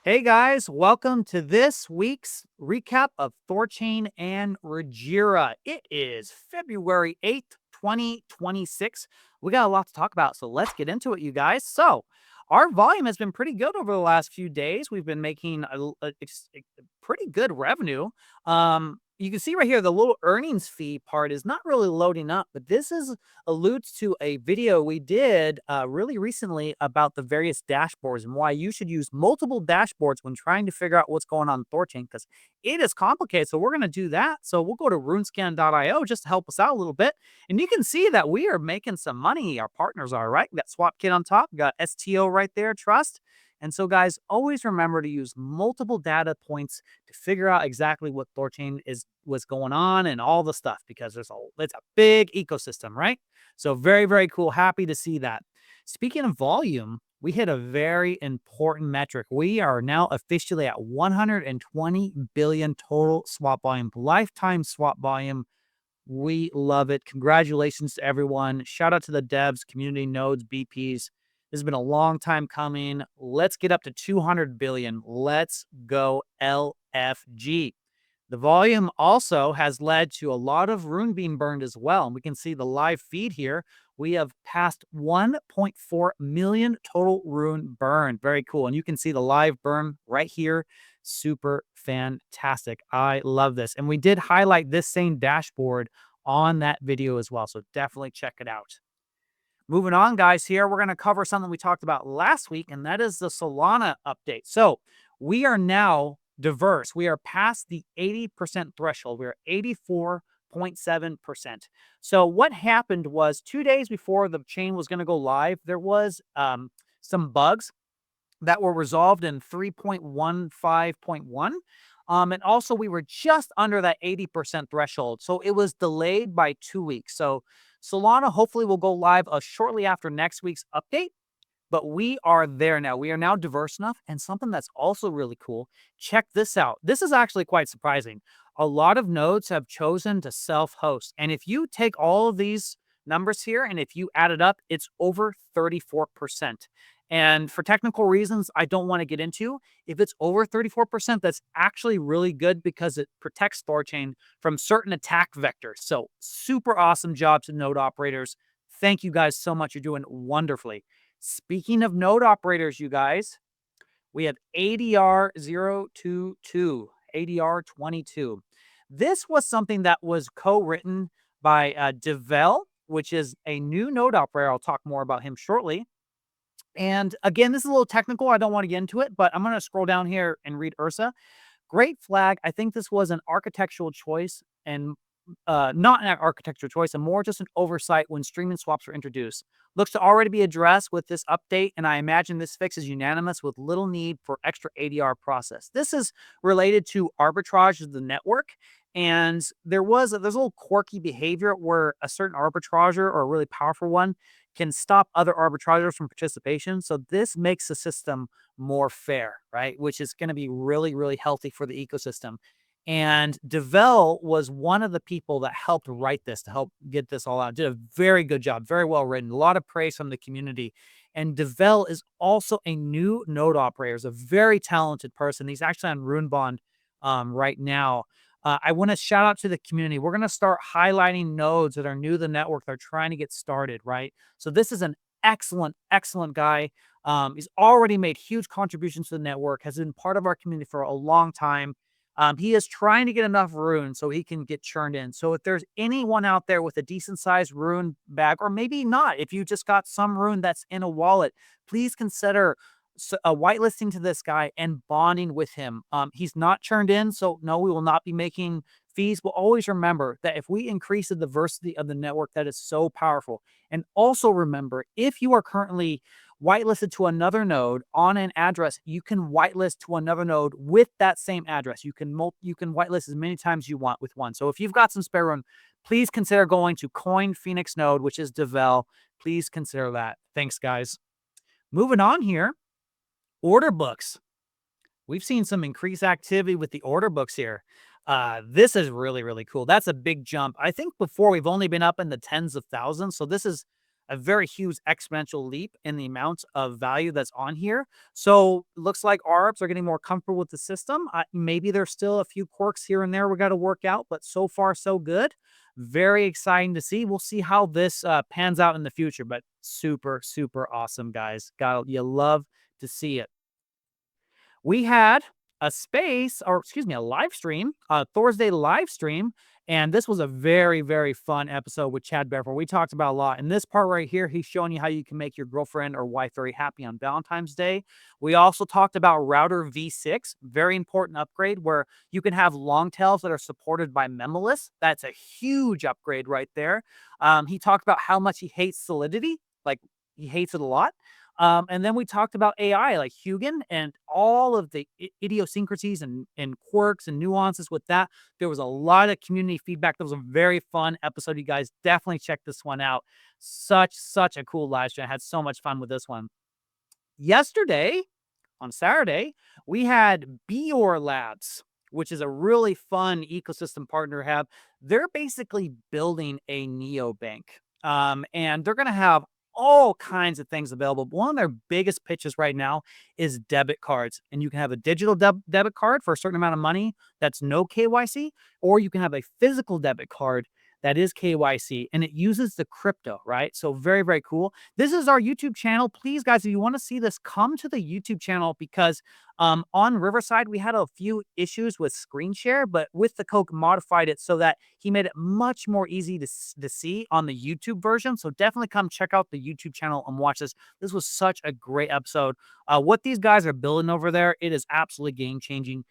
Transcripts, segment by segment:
Hey guys, welcome to this week's recap of THORChain and Regira. It is February 8th, 2026. We got a lot to talk about, so let's get into it, you guys. So, our volume has been pretty good over the last few days. We've been making a pretty good revenue. You can see right here the little earnings fee part is not really loading up, but this is alludes to a video we did really recently about the various dashboards and why you should use multiple dashboards when trying to figure out what's going on in THORChain because it is complicated. So we're going to do that. So we'll go to runescan.io just to help us out a little bit. And you can see that we are making some money. Our partners are, right? We got Swap Kit on top. We got STO right there, Trust. And so, guys, always remember to use multiple data points to figure out exactly what THORChain was going on and all the stuff because it's a big ecosystem, right? So very, very cool. Happy to see that. Speaking of volume, we hit a very important metric. We are now officially at 120 billion total swap volume, lifetime swap volume. We love it. Congratulations to everyone. Shout out to the devs, community nodes, BPs. This has been a long time coming. Let's get up to 200 billion. Let's go LFG. The volume also has led to a lot of rune being burned as well. And we can see the live feed here. We have passed 1.4 million total rune burned. Very cool. And you can see the live burn right here. Super fantastic. I love this. And we did highlight this same dashboard on that video as well. So definitely check it out. Moving on, guys, here we're going to cover something we talked about last week, and that is the Solana update. So we are now diverse. We are past the 80% threshold. We are 84.7%. So what happened was 2 days before the chain was going to go live, there was some bugs that were resolved in 3.15.1. And also, we were just under that 80% threshold. So it was delayed by 2 weeks. So Solana hopefully will go live shortly after next week's update. But we are there now. We are now diverse enough. And something that's also really cool, check this out. This is actually quite surprising. A lot of nodes have chosen to self-host. And if you take all of these numbers here and if you add it up, it's over 34%. And for technical reasons I don't want to get into, if it's over 34%, that's actually really good because it protects THORChain from certain attack vectors. So super awesome job to node operators. Thank you guys so much. You're doing wonderfully. Speaking of node operators, you guys, we have ADR 022, ADR 22. This was something that was co-written by Devel, which is a new node operator. I'll talk more about him shortly. And again, this is a little technical. I don't want to get into it, but I'm going to scroll down here and read Ursa. Great flag. I think this was an architectural choice and not an architectural choice and more just an oversight when streaming swaps were introduced. Looks to already be addressed with this update, and I imagine this fix is unanimous with little need for extra ADR process. This is related to arbitrage of the network, and there's a little quirky behavior where a certain arbitrager or a really powerful one can stop other arbitragers from participation. So this makes the system more fair, right? Which is going to be really, really healthy for the ecosystem. And Devel was one of the people that helped write this, to help get this all out. Did a very good job, very well written, a lot of praise from the community. And Devel is also a new node operator, is a very talented person. He's actually on RuneBond right now. I want to shout out to the community. We're going to start highlighting nodes that are new to the network. They're trying to get started, right? So this is an excellent, excellent guy. He's already made huge contributions to the network, has been part of our community for a long time. He is trying to get enough rune so he can get churned in. So if there's anyone out there with a decent sized rune bag, or maybe not, if you just got some rune that's in a wallet, please consider whitelisting to this guy and bonding with him. He's not churned in, so no, we will not be making fees. But always remember that if we increase the diversity of the network, that is so powerful. And also remember, if you are currently whitelisted to another node on an address, you can whitelist to another node with that same address. You can whitelist as many times you want with one. So if you've got some spare rune, please consider going to Coin Phoenix node, which is Devel. Please consider that. Thanks, guys. Moving on here, order books. We've seen some increased activity with the order books here. This is really, really cool. That's a big jump. I think before we've only been up in the tens of thousands. So this is a very huge exponential leap in the amount of value that's on here. So looks like ARBs are getting more comfortable with the system. Maybe there's still a few quirks here and there we got to work out, but so far so good. Very exciting to see. We'll see how this pans out in the future, but super, super awesome, guys. You love to see it. We had a space, or excuse me, a live stream, a Thursday live stream. And this was a very, very fun episode with Chad Bear. We talked about a lot. In this part right here, he's showing you how you can make your girlfriend or wife very happy on Valentine's Day. We also talked about Router V6, very important upgrade where you can have long tails that are supported by memless. That's a huge upgrade right there. He talked about how much he hates Solidity, like he hates it a lot. And then we talked about AI like Hugin and all of the idiosyncrasies and quirks and nuances with that. There was a lot of community feedback. That was a very fun episode. You guys definitely check this one out. Such a cool live stream. I had so much fun with this one. Yesterday, on Saturday, we had BOR Labs, which is a really fun ecosystem partner to have. They're basically building a neobank. And they're going to have all kinds of things available. But one of their biggest pitches right now is debit cards. And you can have a digital debit card for a certain amount of money that's no KYC, or you can have a physical debit card that is KYC, and it uses the crypto, right? So very, very cool. This is our YouTube channel. Please, guys, if you want to see this, come to the YouTube channel because on Riverside, we had a few issues with screen share, but with the Coke modified it so that he made it much more easy to see on the YouTube version. So definitely come check out the YouTube channel and watch this. This was such a great episode. What these guys are building over there, it is absolutely game-changing.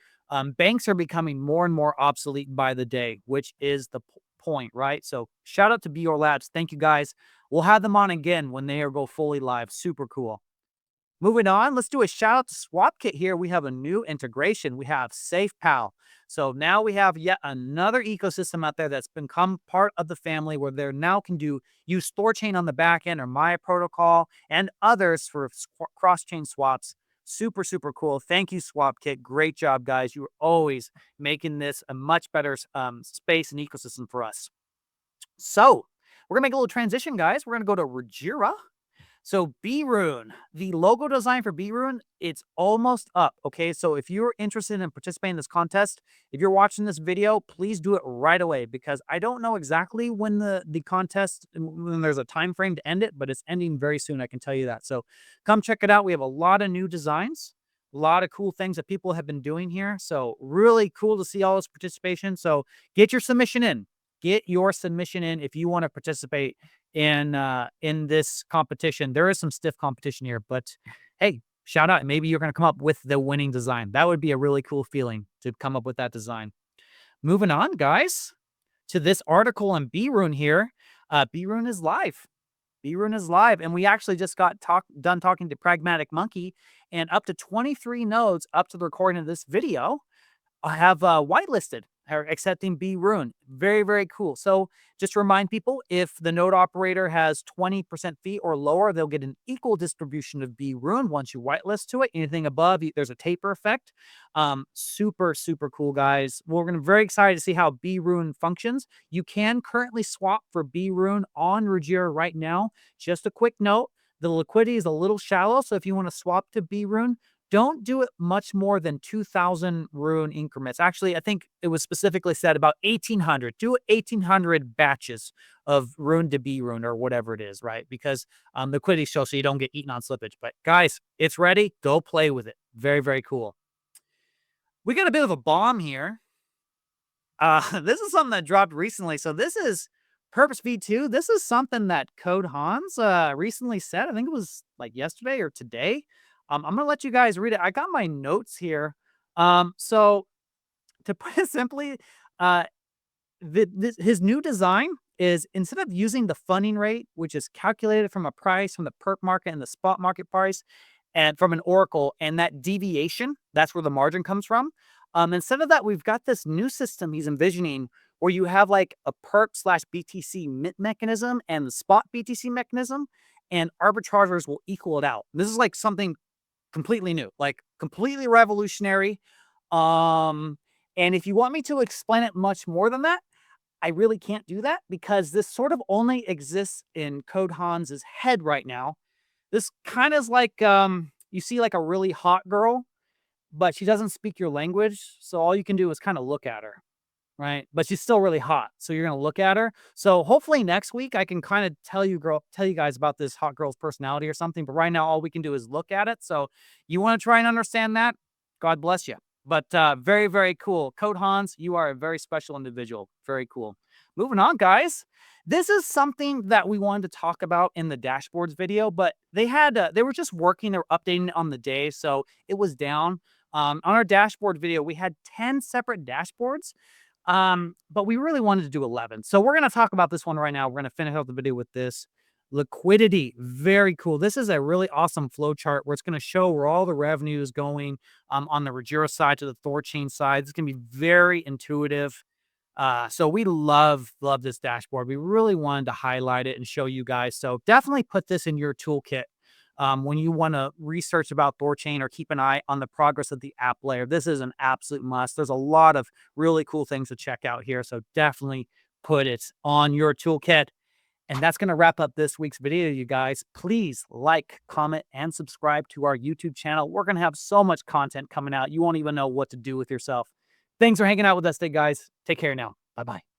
Banks are becoming more and more obsolete by the day, which is the point, right? So shout out to BOR Labs. Thank you, guys. We'll have them on again when they go fully live. Super cool. Moving on, let's do a shout out to SwapKit here. We have a new integration. We have SafePal. So now we have yet another ecosystem out there that's become part of the family where they now can use THORChain on the back end or Maya protocol and others for cross-chain swaps. Super, super cool. Thank you, SwapKit. Great job, guys. You're always making this a much better space and ecosystem for us. So we're going to make a little transition, guys. We're going to go to Rajira. So bRUNE, the logo design for bRUNE, it's almost up, okay? So if you're interested in participating in this contest, if you're watching this video, please do it right away because I don't know exactly when the contest, when there's a time frame to end it, but it's ending very soon, I can tell you that. So come check it out. We have a lot of new designs, a lot of cool things that people have been doing here. So really cool to see all this participation. So get your submission in. Get your submission in if you want to participate in this competition. There is some stiff competition here, but hey, shout out. Maybe you're going to come up with the winning design. That would be a really cool feeling to come up with that design. Moving on, guys, to this article on bRUNE here. bRUNE is live. bRUNE is live. And we actually just got done talking to Pragmatic Monkey, and up to 23 nodes up to the recording of this video have whitelisted or accepting bRUNE. Very, very cool. So just to remind people, if the node operator has 20% fee or lower, they'll get an equal distribution of bRUNE once you whitelist to it. Anything above, there's a taper effect. Super, super cool, guys. We're going to be very excited to see how bRUNE functions. You can currently swap for bRUNE on Rajira right now. Just a quick note, the liquidity is a little shallow, so if you want to swap to bRUNE, don't do it much more than 2,000 RUNE increments. Actually, I think it was specifically said about 1,800. Do 1,800 batches of RUNE to bRUNE or whatever it is, right? Because liquidity shows so you don't get eaten on slippage. But guys, it's ready. Go play with it. Very, very cool. We got a bit of a bomb here. This is something that dropped recently. So this is Perp v2. This is something that Code Hans recently said. I think it was like yesterday or today. I'm going to let you guys read it. I got my notes here. So to put it simply, his new design is instead of using the funding rate, which is calculated from a price from the perp market and the spot market price and from an oracle, and that deviation, that's where the margin comes from. Instead of that, we've got this new system he's envisioning where you have like a perp / BTC mint mechanism and the spot BTC mechanism, and arbitrageurs will equal it out. This is like something completely new, like completely revolutionary. And if you want me to explain it much more than that, I really can't do that because this sort of only exists in Code Hans's head right now. This kind of is like, you see like a really hot girl, but she doesn't speak your language. So all you can do is kind of look at her, right? But she's still really hot. So you're going to look at her. So hopefully next week I can kind of tell you guys about this hot girl's personality or something. But right now, all we can do is look at it. So you want to try and understand that? God bless you. But very, very cool. Code Hans, you are a very special individual. Very cool. Moving on, guys. This is something that we wanted to talk about in the dashboards video, but they were just working, they were updating it on the day, so it was down. On our dashboard video, we had 10 separate dashboards, but we really wanted to do 11. So we're going to talk about this one right now. We're going to finish out the video with this. Liquidity, very cool. This is a really awesome flow chart where it's going to show where all the revenue is going on the Rajira side to the THORChain side. It's going to be very intuitive. So we love this dashboard. We really wanted to highlight it and show you guys. So definitely put this in your toolkit when you want to research about THORChain or keep an eye on the progress of the app layer. This is an absolute must. There's a lot of really cool things to check out here. So definitely put it on your toolkit. And that's going to wrap up this week's video, you guys. Please like, comment, and subscribe to our YouTube channel. We're going to have so much content coming out. You won't even know what to do with yourself. Thanks for hanging out with us today, guys. Take care now. Bye-bye.